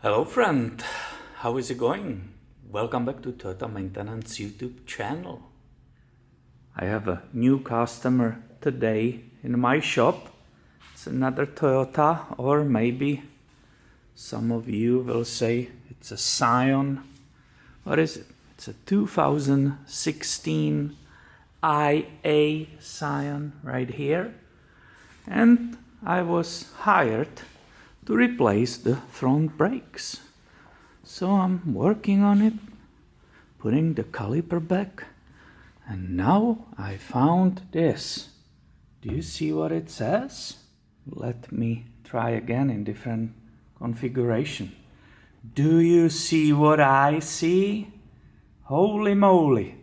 Hello friend, how is it going? Welcome back to Toyota Maintenance YouTube channel. I have a new customer today in my shop. It's another Toyota, or maybe some of you will say it's a Scion. What is it? It's a 2016 IA Scion right here. And I was hired to replace the front brakes. So I'm working on it, putting the caliper back, and now I found this. Do you see what it says? Let me try again in different configuration. Do you see what I see? Holy moly!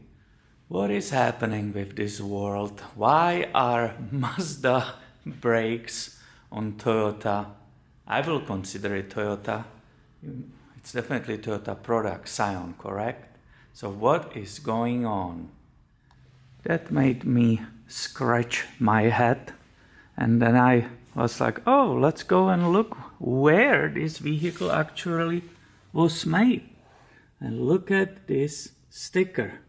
What is happening with this world? Why are Mazda brakes on Toyota? I will consider it Toyota. It's definitely Toyota product, Scion, correct? So what is going on? That made me scratch my head. And then I was like, oh, let's go and look where this vehicle actually was made. And look at this sticker.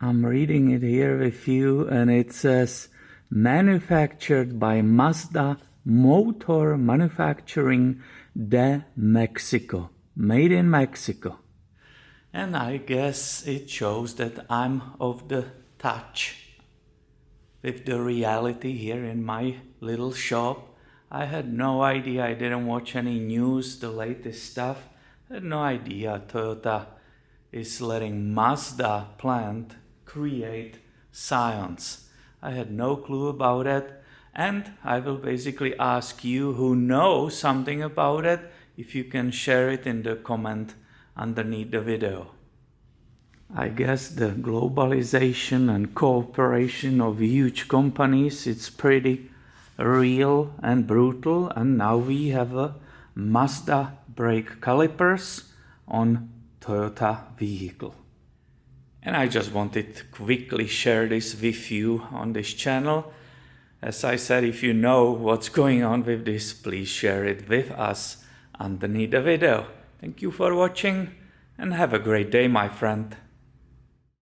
I'm reading it here with you, and it says, manufactured by Mazda Motor Manufacturing de Mexico, made in Mexico. And I guess it shows that I'm of the touch with the reality here in my little shop. I had no idea, I didn't watch any news, the latest stuff. I had no idea Toyota is letting Mazda plant create Scions. I had no clue about it. And I will basically ask you who know something about it, if you can share it in the comment underneath the video. I guess the globalization and cooperation of huge companies, it's pretty real and brutal, and now we have a Mazda brake calipers on Toyota vehicle. And I just wanted to quickly share this with you on this channel. As I said, if you know what's going on with this, please share it with us underneath the video. Thank you for watching and have a great day, my friend.